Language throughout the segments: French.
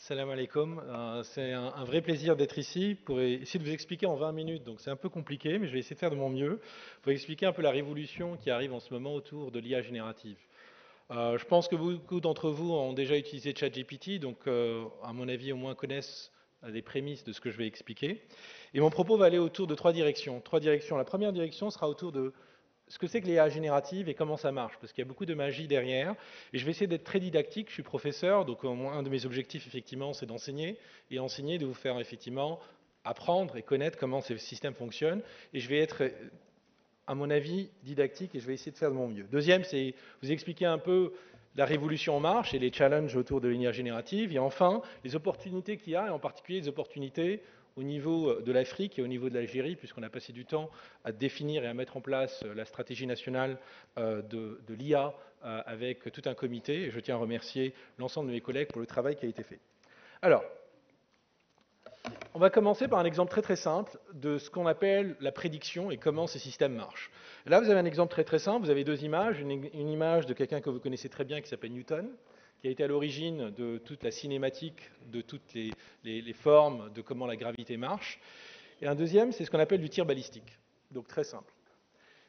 Salam alaikum. C'est un vrai plaisir d'être ici pour essayer de vous expliquer en 20 minutes. Donc c'est un peu compliqué, mais je vais essayer de faire de mon mieux pour expliquer un peu la révolution qui arrive en ce moment autour de l'IA générative. Je pense que beaucoup d'entre vous ont déjà utilisé ChatGPT, donc à mon avis au moins connaissent les prémices de ce que je vais expliquer. Et mon propos va aller autour de trois directions. Trois directions. La première direction sera autour de ce que c'est que l'IA générative et comment ça marche, parce qu'il y a beaucoup de magie derrière. Et je vais essayer d'être très didactique, je suis professeur, donc un de mes objectifs, effectivement, c'est d'enseigner, et enseigner, de vous faire, effectivement, apprendre et connaître comment ces systèmes fonctionnent. Et je vais être, à mon avis, didactique, et je vais essayer de faire de mon mieux. Deuxième, c'est vous expliquer un peu la révolution en marche et les challenges autour de l'IA générative, et enfin, les opportunités qu'il y a, et en particulier les opportunités au niveau de l'Afrique et au niveau de l'Algérie, puisqu'on a passé du temps à définir et à mettre en place la stratégie nationale de l'IA avec tout un comité. Et je tiens à remercier l'ensemble de mes collègues pour le travail qui a été fait. Alors, on va commencer par un exemple très très simple de ce qu'on appelle la prédiction et comment ces systèmes marchent. Là, vous avez un exemple très très simple. Vous avez deux images. Une image de quelqu'un que vous connaissez très bien qui s'appelle Newton, qui a été à l'origine de toute la cinématique, de toutes les formes, de comment la gravité marche. Et un deuxième, c'est ce qu'on appelle du tir balistique. Donc très simple.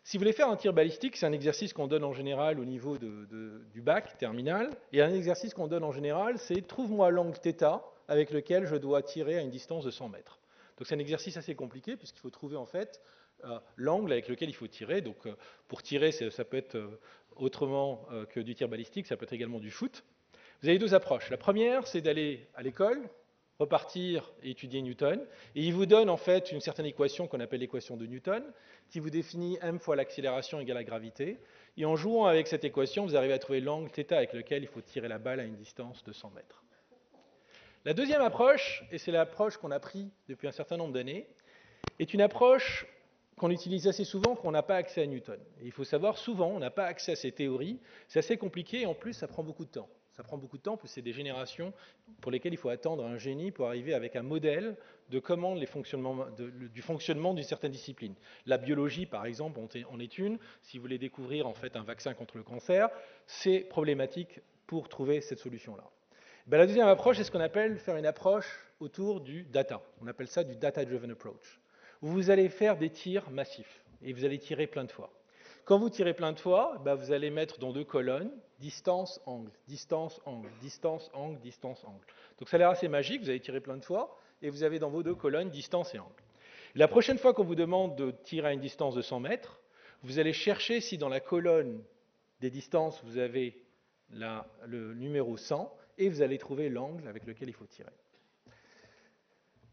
Si vous voulez faire un tir balistique, c'est un exercice qu'on donne en général au niveau du bac terminal. Et un exercice qu'on donne en général, c'est trouve-moi l'angle θ avec lequel je dois tirer à une distance de 100 mètres. Donc c'est un exercice assez compliqué puisqu'il faut trouver en fait l'angle avec lequel il faut tirer. Donc pour tirer, ça peut être autrement que du tir balistique, ça peut être également du foot. Vous avez deux approches. La première, c'est d'aller à l'école, repartir et étudier Newton, et il vous donne en fait une certaine équation qu'on appelle l'équation de Newton, qui vous définit m fois l'accélération égale la gravité, et en jouant avec cette équation, vous arrivez à trouver l'angle θ avec lequel il faut tirer la balle à une distance de 100 mètres. La deuxième approche, et c'est l'approche qu'on a prise depuis un certain nombre d'années, est une approche qu'on utilise assez souvent quand on n'a pas accès à Newton. Et il faut savoir, souvent, on n'a pas accès à ces théories, c'est assez compliqué, et en plus, ça prend beaucoup de temps. Ça prend beaucoup de temps, parce que c'est des générations pour lesquelles il faut attendre un génie pour arriver avec un modèle de comment du fonctionnement d'une certaine discipline. La biologie, par exemple, en est une. Si vous voulez découvrir en fait un vaccin contre le cancer, c'est problématique pour trouver cette solution-là. Ben, la deuxième approche, c'est ce qu'on appelle faire une approche autour du data. On appelle ça du data-driven approach. Vous allez faire des tirs massifs et vous allez tirer plein de fois. Quand vous tirez plein de fois, ben vous allez mettre dans deux colonnes distance, angle, distance, angle, distance, angle, distance, angle. Donc ça a l'air assez magique, vous allez tirer plein de fois et vous avez dans vos deux colonnes distance et angle. La prochaine fois qu'on vous demande de tirer à une distance de 100 mètres, vous allez chercher si dans la colonne des distances vous avez le numéro 100 et vous allez trouver l'angle avec lequel il faut tirer.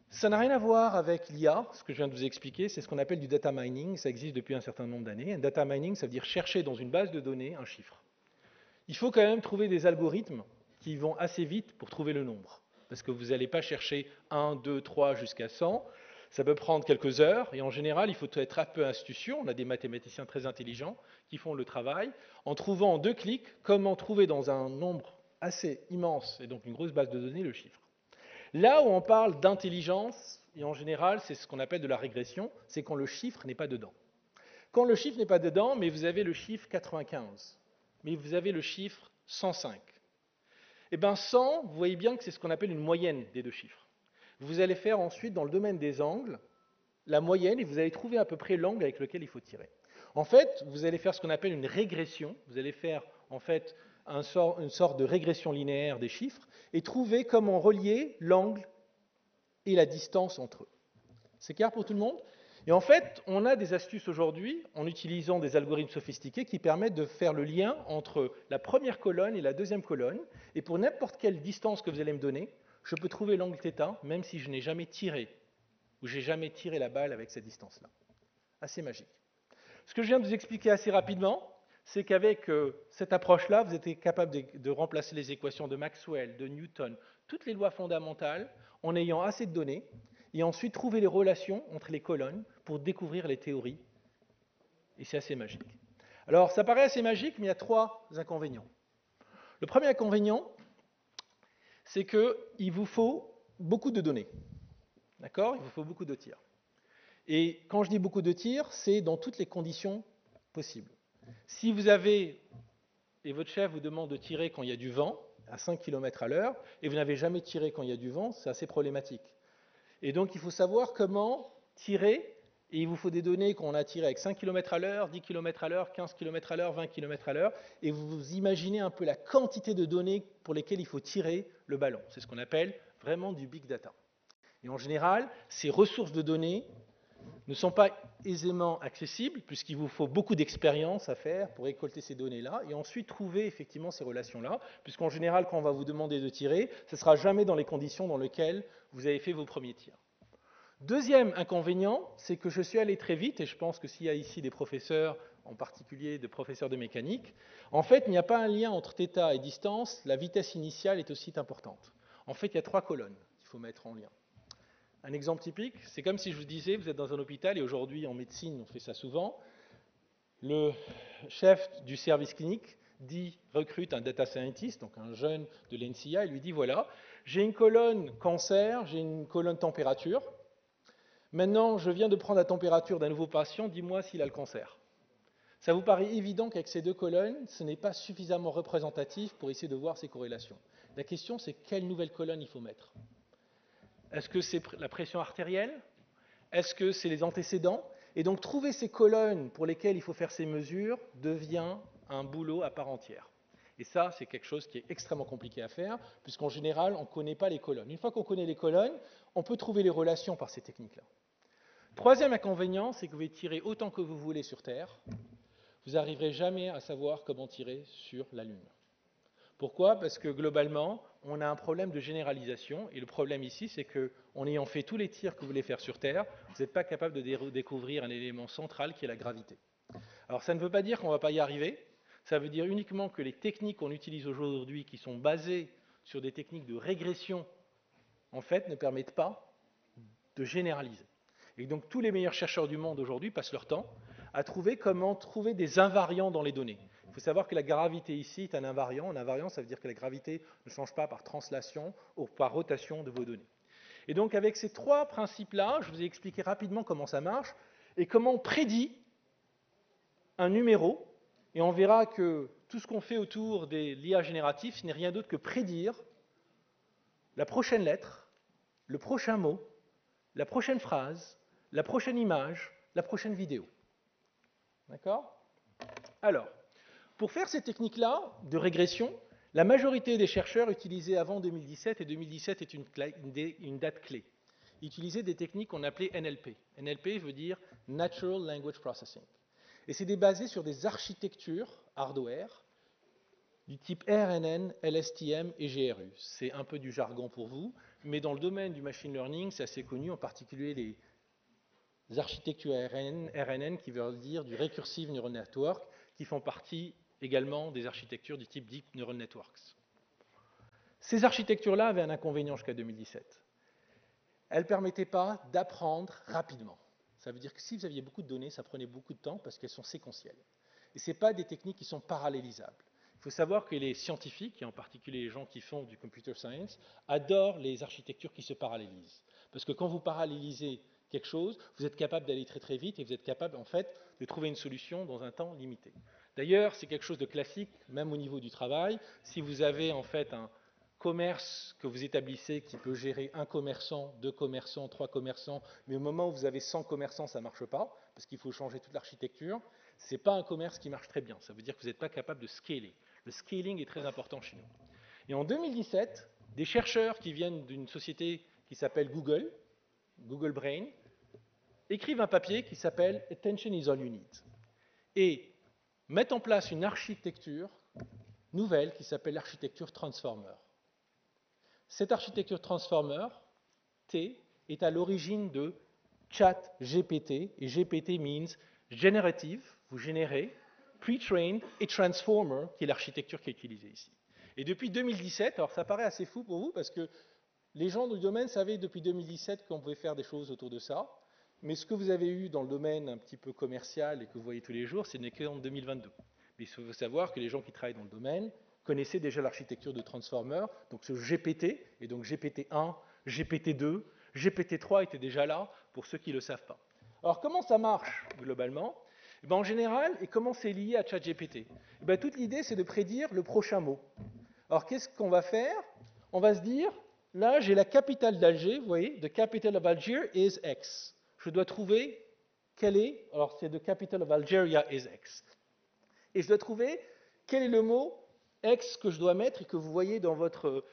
Ça n'a rien à voir avec l'IA, ce que je viens de vous expliquer, c'est ce qu'on appelle du data mining, ça existe depuis un certain nombre d'années. Un data mining, ça veut dire chercher dans une base de données un chiffre. Il faut quand même trouver des algorithmes qui vont assez vite pour trouver le nombre, parce que vous n'allez pas chercher 1, 2, 3 jusqu'à 100, ça peut prendre quelques heures, et en général, il faut être un peu astucieux, on a des mathématiciens très intelligents qui font le travail, en trouvant en 2 clics comment trouver dans un nombre assez immense, et donc une grosse base de données, le chiffre. Là où on parle d'intelligence, et en général, c'est ce qu'on appelle de la régression, c'est quand le chiffre n'est pas dedans. Quand le chiffre n'est pas dedans, mais vous avez le chiffre 95, mais vous avez le chiffre 105. Eh bien 100, vous voyez bien que c'est ce qu'on appelle une moyenne des deux chiffres. Vous allez faire ensuite, dans le domaine des angles, la moyenne, et vous allez trouver à peu près l'angle avec lequel il faut tirer. En fait, vous allez faire ce qu'on appelle une régression, vous allez faire en fait une sorte de régression linéaire des chiffres, et trouver comment relier l'angle et la distance entre eux. C'est clair pour tout le monde? Et en fait, on a des astuces aujourd'hui, en utilisant des algorithmes sophistiqués, qui permettent de faire le lien entre la première colonne et la deuxième colonne, et pour n'importe quelle distance que vous allez me donner, je peux trouver l'angle θ, même si je n'ai jamais tiré, ou j'ai jamais tiré la balle avec cette distance-là. Assez magique. Ce que je viens de vous expliquer assez rapidement, c'est qu'avec cette approche-là, vous êtes capable de remplacer les équations de Maxwell, de Newton, toutes les lois fondamentales, en ayant assez de données, et ensuite trouver les relations entre les colonnes pour découvrir les théories. Et c'est assez magique. Alors, ça paraît assez magique, mais il y a 3 inconvénients. Le premier inconvénient, c'est qu'il vous faut beaucoup de données. D'accord? Il vous faut beaucoup de tirs. Et quand je dis beaucoup de tirs, c'est dans toutes les conditions possibles. Si vous avez, et votre chef vous demande de tirer quand il y a du vent, à 5 km à l'heure et vous n'avez jamais tiré quand il y a du vent, c'est assez problématique. Et donc il faut savoir comment tirer, et il vous faut des données qu'on a tirées avec 5 km à l'heure, 10 km à l'heure, 15 km à l'heure, 20 km à l'heure, et vous imaginez un peu la quantité de données pour lesquelles il faut tirer le ballon. C'est ce qu'on appelle vraiment du big data. Et en général, ces ressources de données ne sont pas aisément accessibles, puisqu'il vous faut beaucoup d'expérience à faire pour récolter ces données-là, et ensuite trouver effectivement ces relations-là, puisqu'en général, quand on va vous demander de tirer, ce ne sera jamais dans les conditions dans lesquelles vous avez fait vos premiers tirs. Deuxième inconvénient, c'est que je suis allé très vite, et je pense que s'il y a ici des professeurs, en particulier des professeurs de mécanique, en fait, il n'y a pas un lien entre θ et distance, la vitesse initiale est aussi importante. En fait, il y a 3 colonnes qu'il faut mettre en lien. Un exemple typique, c'est comme si je vous disais, vous êtes dans un hôpital, et aujourd'hui en médecine, on fait ça souvent, le chef du service clinique recrute un data scientist, donc un jeune de l'NCA, et lui dit, voilà, j'ai une colonne cancer, j'ai une colonne température, maintenant je viens de prendre la température d'un nouveau patient, dis-moi s'il a le cancer. Ça vous paraît évident qu'avec ces 2 colonnes, ce n'est pas suffisamment représentatif pour essayer de voir ces corrélations. La question, c'est quelle nouvelle colonne il faut mettre. Est-ce que c'est la pression artérielle? Est-ce que c'est les antécédents? Et donc trouver ces colonnes pour lesquelles il faut faire ces mesures devient un boulot à part entière. Et ça, c'est quelque chose qui est extrêmement compliqué à faire, puisqu'en général, on ne connaît pas les colonnes. Une fois qu'on connaît les colonnes, on peut trouver les relations par ces techniques-là. Troisième inconvénient, c'est que vous pouvez tirer autant que vous voulez sur Terre, vous n'arriverez jamais à savoir comment tirer sur la Lune. Pourquoi? Parce que globalement, on a un problème de généralisation, et le problème ici, c'est qu'en ayant fait tous les tirs que vous voulez faire sur Terre, vous n'êtes pas capable de découvrir un élément central qui est la gravité. Alors ça ne veut pas dire qu'on ne va pas y arriver, ça veut dire uniquement que les techniques qu'on utilise aujourd'hui, qui sont basées sur des techniques de régression, en fait, ne permettent pas de généraliser. Et donc tous les meilleurs chercheurs du monde aujourd'hui passent leur temps à trouver comment trouver des invariants dans les données. Il faut savoir que la gravité ici est un invariant. Un invariant, ça veut dire que la gravité ne change pas par translation ou par rotation de vos données. Et donc avec ces 3 principes-là, je vous ai expliqué rapidement comment ça marche et comment on prédit un numéro. Et on verra que tout ce qu'on fait autour de l'IA générative, ce n'est rien d'autre que prédire la prochaine lettre, le prochain mot, la prochaine phrase, la prochaine image, la prochaine vidéo. D'accord? Alors, pour faire ces techniques-là de régression, la majorité des chercheurs utilisaient avant 2017, et 2017 est une date clé, utilisaient des techniques qu'on appelait NLP. NLP veut dire Natural Language Processing. Et c'est basé sur des architectures hardware du type RNN, LSTM et GRU. C'est un peu du jargon pour vous, mais dans le domaine du machine learning, c'est assez connu, en particulier les architectures RNN qui veulent dire du Recursive Neural Network, qui font partie également des architectures du type Deep Neural Networks. Ces architectures-là avaient un inconvénient jusqu'à 2017. Elles ne permettaient pas d'apprendre rapidement. Ça veut dire que si vous aviez beaucoup de données, ça prenait beaucoup de temps parce qu'elles sont séquentielles. Et ce n'est pas des techniques qui sont parallélisables. Il faut savoir que les scientifiques, et en particulier les gens qui font du computer science, adorent les architectures qui se parallélisent. Parce que quand vous parallélisez quelque chose, vous êtes capable d'aller très très vite et vous êtes capable en fait de trouver une solution dans un temps limité. D'ailleurs, c'est quelque chose de classique, même au niveau du travail. Si vous avez en fait un commerce que vous établissez qui peut gérer 1 commerçant, 2 commerçants, 3 commerçants, mais au moment où vous avez 100 commerçants, ça ne marche pas, parce qu'il faut changer toute l'architecture, ce n'est pas un commerce qui marche très bien. Ça veut dire que vous n'êtes pas capable de scaler. Le scaling est très important chez nous. Et en 2017, des chercheurs qui viennent d'une société qui s'appelle Google, Google Brain, écrivent un papier qui s'appelle Attention is all you need et mettent en place une architecture nouvelle qui s'appelle l'architecture Transformer. Cette architecture Transformer, T, est à l'origine de ChatGPT, et GPT means Generative, vous générez, Pre-trained et Transformer, qui est l'architecture qui est utilisée ici. Et depuis 2017, alors ça paraît assez fou pour vous, parce que les gens du domaine savaient depuis 2017 qu'on pouvait faire des choses autour de ça, mais ce que vous avez eu dans le domaine un petit peu commercial et que vous voyez tous les jours, ce n'est qu'en 2022. Mais il faut savoir que les gens qui travaillent dans le domaine connaissaient déjà l'architecture de Transformer, donc ce GPT, et donc GPT-1, GPT-2, GPT-3 étaient déjà là, pour ceux qui ne le savent pas. Alors comment ça marche globalement? En général, et comment c'est lié à ChatGPT? Toute l'idée, c'est de prédire le prochain mot. Alors, qu'est-ce qu'on va faire? On va se dire, là, j'ai la capitale d'Alger, vous voyez, the capital of Algiers is X. Je dois trouver quelle est, alors c'est the capital of Algeria is X. Et je dois trouver quel est le mot X que je dois mettre et que vous voyez dans votre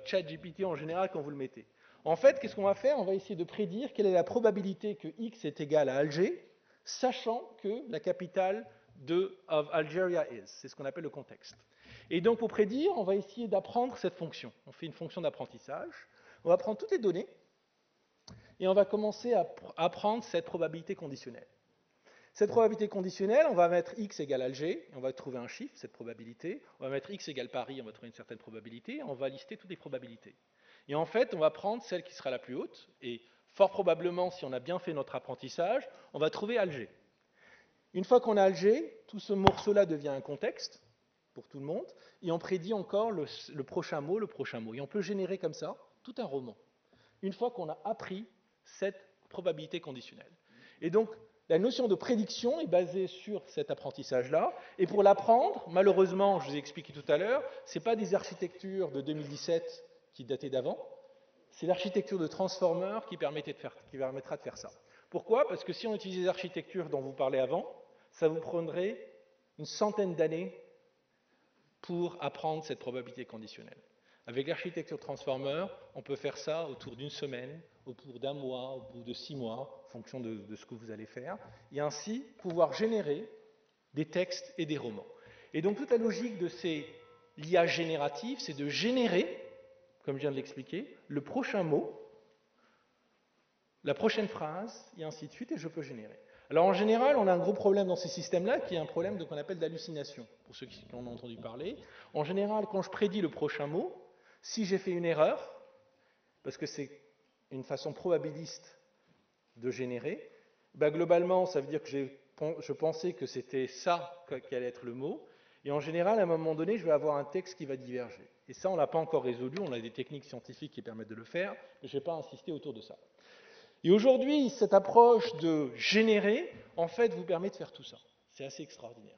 chat GPT en général quand vous le mettez. En fait, qu'est-ce qu'on va faire? On va essayer de prédire quelle est la probabilité que X est égal à Alger, sachant que la capitale of Algeria is. C'est ce qu'on appelle le contexte. Et donc, pour prédire, on va essayer d'apprendre cette fonction. On fait une fonction d'apprentissage. On va prendre toutes les données et on va commencer à apprendre cette probabilité conditionnelle. Cette probabilité conditionnelle, on va mettre x égale Alger, et on va trouver un chiffre, cette probabilité. On va mettre x égale Paris, on va trouver une certaine probabilité, et on va lister toutes les probabilités. Et en fait, on va prendre celle qui sera la plus haute, et fort probablement, si on a bien fait notre apprentissage, on va trouver Alger. Une fois qu'on a Alger, tout ce morceau-là devient un contexte pour tout le monde, et on prédit encore le prochain mot, et on peut générer comme ça tout un roman, une fois qu'on a appris cette probabilité conditionnelle. Et donc, la notion de prédiction est basée sur cet apprentissage-là. Et pour l'apprendre, malheureusement, je vous ai expliqué tout à l'heure, ce n'est pas des architectures de 2017 qui dataient d'avant, c'est l'architecture de Transformer qui permettra de faire ça. Pourquoi? Parce que si on utilise les architectures dont vous parlez avant, ça vous prendrait une centaine d'années pour apprendre cette probabilité conditionnelle. Avec l'architecture Transformer, on peut faire ça autour d'une semaine, autour d'un mois, au bout de 6 mois, en fonction de ce que vous allez faire, et ainsi pouvoir générer des textes et des romans. Et donc toute la logique de ces l'IA générative, c'est de générer, comme je viens de l'expliquer, le prochain mot, la prochaine phrase, et ainsi de suite, et je peux générer. Alors en général, on a un gros problème dans ces systèmes-là, qui est un problème qu'on appelle d'hallucination, pour ceux qui en ont entendu parler. En général, quand je prédis le prochain mot, si j'ai fait une erreur, parce que c'est une façon probabiliste de générer, globalement, ça veut dire que je pensais que c'était ça qui allait être le mot, et en général, à un moment donné, je vais avoir un texte qui va diverger. Et ça, on ne l'a pas encore résolu, on a des techniques scientifiques qui permettent de le faire, mais je ne vais pas insister autour de ça. Et aujourd'hui, cette approche de générer, en fait, vous permet de faire tout ça. C'est assez extraordinaire.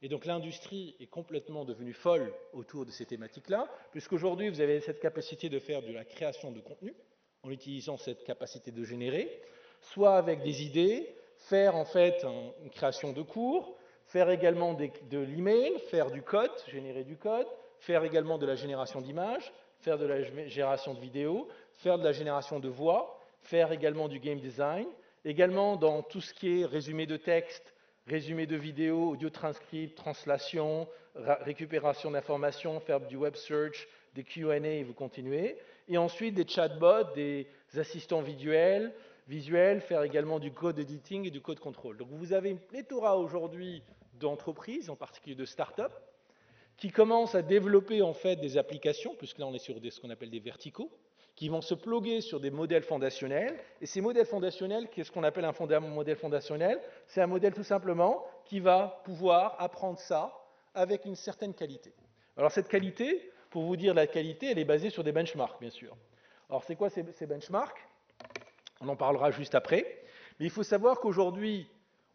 Et donc l'industrie est complètement devenue folle autour de ces thématiques-là, puisqu'aujourd'hui, vous avez cette capacité de faire de la création de contenu, en utilisant cette capacité de générer, soit avec des idées, faire en fait une création de cours, faire également de l'email, faire du code, générer du code, faire également de la génération d'images, faire de la génération de vidéos, faire de la génération de voix, faire également du game design, également dans tout ce qui est résumé de texte, résumé de vidéos, audio transcript, translation, récupération d'informations, faire du web search, des Q&A et vous continuez. Et ensuite des chatbots, des assistants visuels, faire également du code editing et du code control. Donc vous avez une pléthora aujourd'hui d'entreprises, en particulier de start-up, qui commencent à développer en fait des applications, puisque là on est sur ce qu'on appelle des verticaux, qui vont se pluguer sur des modèles fondationnels. Et ces modèles fondationnels, qu'est-ce qu'on appelle un modèle fondationnel? C'est un modèle tout simplement qui va pouvoir apprendre ça avec une certaine qualité. Alors cette qualité, pour vous dire la qualité, elle est basée sur des benchmarks, bien sûr. Alors c'est quoi ces benchmarks? On en parlera juste après. Mais il faut savoir qu'aujourd'hui,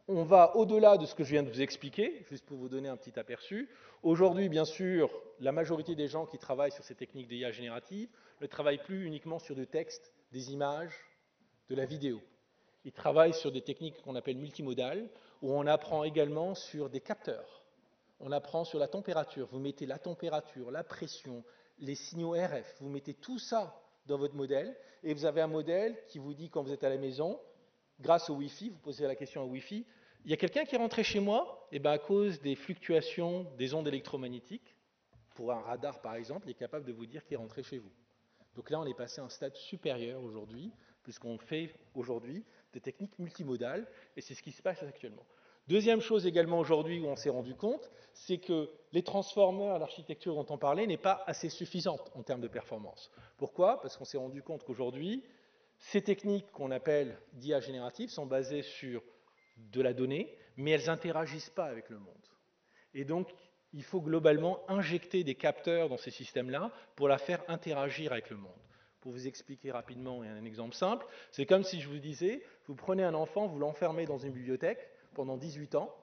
on va au-delà de ce que je viens de vous expliquer, juste pour vous donner un petit aperçu. Aujourd'hui, bien sûr, la majorité des gens qui travaillent sur ces techniques d'IA générative ne travaillent plus uniquement sur du texte, des images, de la vidéo. Ils travaillent sur des techniques qu'on appelle multimodales, où on apprend également sur des capteurs. On apprend sur la température. Vous mettez la température, la pression, les signaux RF, vous mettez tout ça dans votre modèle, et vous avez un modèle qui vous dit quand vous êtes à la maison, grâce au Wi-Fi, vous posez la question au Wi-Fi, il y a quelqu'un qui est rentré chez moi, et à cause des fluctuations des ondes électromagnétiques, pour un radar par exemple, il est capable de vous dire qu'il est rentré chez vous. Donc là, on est passé à un stade supérieur aujourd'hui, puisqu'on fait aujourd'hui des techniques multimodales, et c'est ce qui se passe actuellement. Deuxième chose également aujourd'hui où on s'est rendu compte, c'est que les transformers, l'architecture dont on parlait, n'est pas assez suffisante en termes de performance. Pourquoi? Parce qu'on s'est rendu compte qu'aujourd'hui, ces techniques qu'on appelle d'IA générative sont basées sur de la donnée, mais elles n'interagissent pas avec le monde. Et donc, il faut globalement injecter des capteurs dans ces systèmes-là pour la faire interagir avec le monde. Pour vous expliquer rapidement et un exemple simple, c'est comme si je vous disais, vous prenez un enfant, vous l'enfermez dans une bibliothèque pendant 18 ans,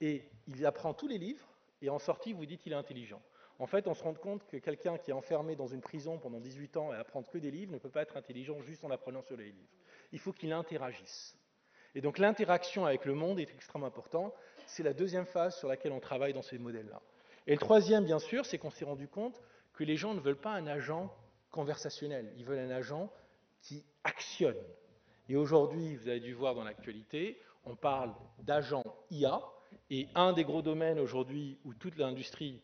et il apprend tous les livres, et en sortie, vous dites qu'il est intelligent. En fait, on se rend compte que quelqu'un qui est enfermé dans une prison pendant 18 ans et apprendre que des livres ne peut pas être intelligent juste en apprenant sur les livres. Il faut qu'il interagisse. Et donc l'interaction avec le monde est extrêmement importante. C'est la deuxième phase sur laquelle on travaille dans ces modèles-là. Et le troisième, bien sûr, c'est qu'on s'est rendu compte que les gens ne veulent pas un agent conversationnel. Ils veulent un agent qui actionne. Et aujourd'hui, vous avez dû voir dans l'actualité, on parle d'agents IA. Et un des gros domaines aujourd'hui où toute l'industrie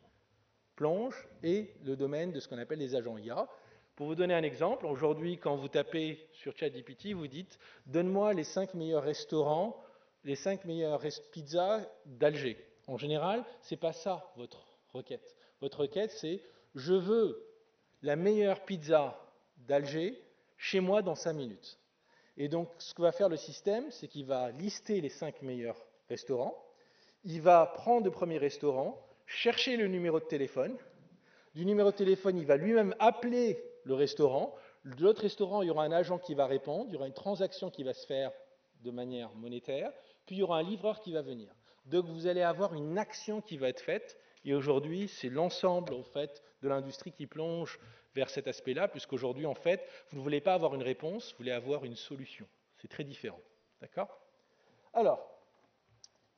plonge est le domaine de ce qu'on appelle les agents IA. Pour vous donner un exemple, aujourd'hui, quand vous tapez sur ChatGPT, vous dites « Donne-moi les 5 meilleurs restaurants, les 5 meilleures pizzas d'Alger ». En général, ce n'est pas ça votre requête. Votre requête, c'est « Je veux la meilleure pizza d'Alger chez moi dans 5 minutes ». Et donc, ce que va faire le système, c'est qu'il va lister les 5 meilleurs restaurants, il va prendre le premier restaurant, chercher le numéro de téléphone. Du numéro de téléphone, il va lui-même appeler le restaurant. De l'autre restaurant, il y aura un agent qui va répondre, il y aura une transaction qui va se faire de manière monétaire, puis il y aura un livreur qui va venir. Donc vous allez avoir une action qui va être faite, et aujourd'hui, c'est l'ensemble en fait, de l'industrie qui plonge vers cet aspect-là, puisqu'aujourd'hui, en fait, vous ne voulez pas avoir une réponse, vous voulez avoir une solution. C'est très différent. D'accord? Alors,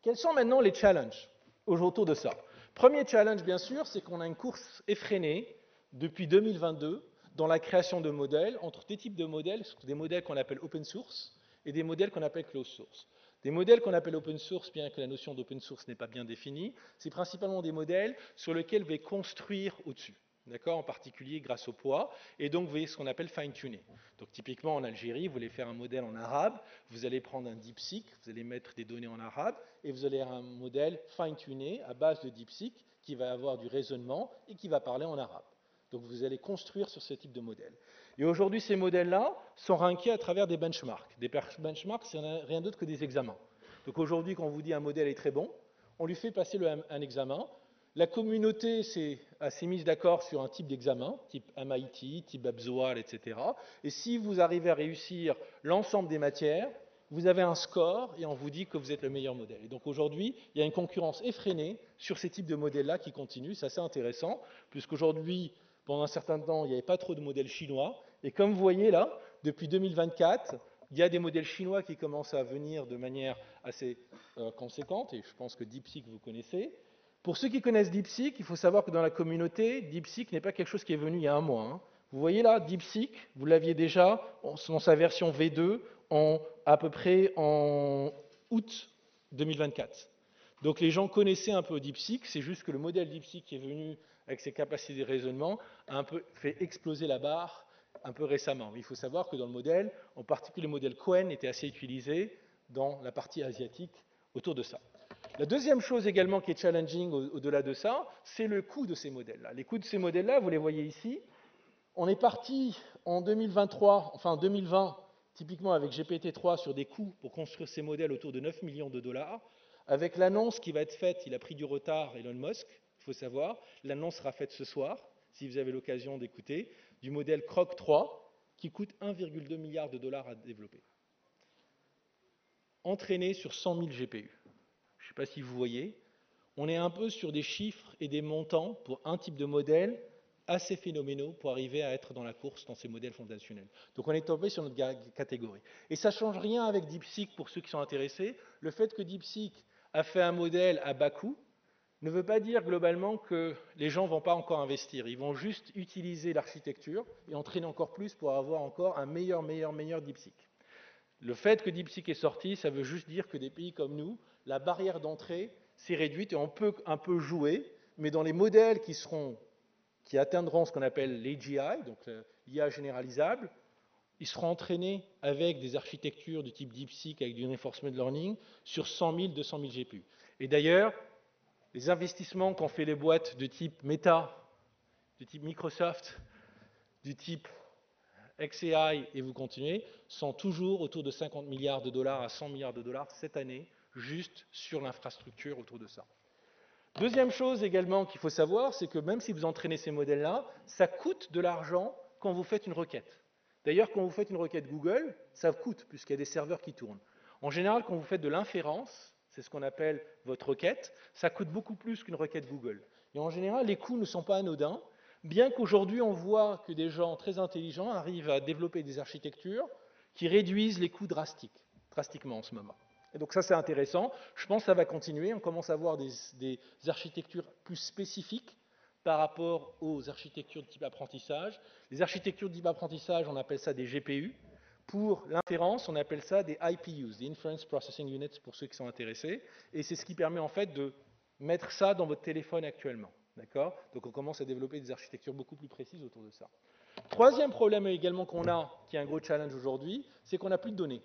quels sont maintenant les challenges autour de ça? Premier challenge, bien sûr, c'est qu'on a une course effrénée depuis 2022 dans la création de modèles entre des types de modèles, des modèles qu'on appelle open source et des modèles qu'on appelle closed source. Des modèles qu'on appelle open source, bien que la notion d'open source n'est pas bien définie, c'est principalement des modèles sur lesquels vous pouvez construire au-dessus. D'accord, en particulier grâce au poids, et donc vous voyez ce qu'on appelle fine-tuner. Donc typiquement en Algérie, vous voulez faire un modèle en arabe, vous allez prendre un DeepSeek, vous allez mettre des données en arabe, et vous allez avoir un modèle fine-tuné à base de DeepSeek qui va avoir du raisonnement et qui va parler en arabe. Donc vous allez construire sur ce type de modèle. Et aujourd'hui, ces modèles-là sont rankés à travers des benchmarks. Des benchmarks, c'est rien d'autre que des examens. Donc aujourd'hui, quand on vous dit un modèle est très bon, on lui fait passer un examen. La communauté s'est mise d'accord sur un type d'examen, type MIT, type Abzoal, etc. Et si vous arrivez à réussir l'ensemble des matières, vous avez un score et on vous dit que vous êtes le meilleur modèle. Et donc aujourd'hui, il y a une concurrence effrénée sur ces types de modèles-là qui continuent. C'est assez intéressant, puisqu'aujourd'hui, pendant un certain temps, il n'y avait pas trop de modèles chinois. Et comme vous voyez là, depuis 2024, il y a des modèles chinois qui commencent à venir de manière assez conséquente, et je pense que DeepSeek, vous connaissez. Pour ceux qui connaissent DeepSeek, il faut savoir que dans la communauté, DeepSeek n'est pas quelque chose qui est venu il y a un mois. Hein. Vous voyez là, DeepSeek, vous l'aviez déjà dans sa version V2 à peu près en août 2024. Donc les gens connaissaient un peu DeepSeek, c'est juste que le modèle DeepSeek qui est venu avec ses capacités de raisonnement a un peu fait exploser la barre un peu récemment. Il faut savoir que dans le modèle, en particulier le modèle Qwen était assez utilisé dans la partie asiatique autour de ça. La deuxième chose également qui est challenging au-delà de ça, c'est le coût de ces modèles-là. Les coûts de ces modèles-là, vous les voyez ici. On est parti en 2023, enfin en 2020, typiquement avec GPT-3, sur des coûts pour construire ces modèles autour de 9 millions de dollars. Avec l'annonce qui va être faite, il a pris du retard, Elon Musk, il faut savoir. L'annonce sera faite ce soir, si vous avez l'occasion d'écouter, du modèle Croc 3, qui coûte 1,2 milliard de dollars à développer. Entraîné sur 100 000 GPU. Je ne sais pas si vous voyez, on est un peu sur des chiffres et des montants pour un type de modèle assez phénoménaux pour arriver à être dans la course dans ces modèles fondationnels. Donc on est tombé sur notre catégorie. Et ça ne change rien avec DeepSeek pour ceux qui sont intéressés. Le fait que DeepSeek a fait un modèle à bas coût ne veut pas dire globalement que les gens ne vont pas encore investir. Ils vont juste utiliser l'architecture et entraîner encore plus pour avoir encore un meilleur DeepSeek. Le fait que DeepSeek est sorti, ça veut juste dire que des pays comme nous, la barrière d'entrée s'est réduite et on peut un peu jouer, mais dans les modèles qui atteindront ce qu'on appelle l'AGI, donc l'IA généralisable, ils seront entraînés avec des architectures du type DeepSeek, avec du reinforcement learning, sur 100 000, 200 000 GPU. Et d'ailleurs, les investissements qu'ont fait les boîtes de type Meta, de type Microsoft, du type XAI, et vous continuez, sont toujours autour de 50 milliards de dollars à 100 milliards de dollars cette année, juste sur l'infrastructure autour de ça. Deuxième chose également qu'il faut savoir, c'est que même si vous entraînez ces modèles-là, ça coûte de l'argent quand vous faites une requête. D'ailleurs, quand vous faites une requête Google, ça coûte, puisqu'il y a des serveurs qui tournent. En général, quand vous faites de l'inférence, c'est ce qu'on appelle votre requête, ça coûte beaucoup plus qu'une requête Google. Et en général, les coûts ne sont pas anodins, bien qu'aujourd'hui on voit que des gens très intelligents arrivent à développer des architectures qui réduisent les coûts drastiquement en ce moment. Et donc ça c'est intéressant, je pense que ça va continuer, on commence à voir des architectures plus spécifiques par rapport aux architectures de type apprentissage. Les architectures de type apprentissage, on appelle ça des GPU. Pour l'inférence, on appelle ça des IPUs, des Inference Processing Units pour ceux qui sont intéressés. Et c'est ce qui permet en fait de mettre ça dans votre téléphone actuellement. D'accord? Donc on commence à développer des architectures beaucoup plus précises autour de ça. Troisième problème également qu'on a, qui est un gros challenge aujourd'hui, c'est qu'on n'a plus de données.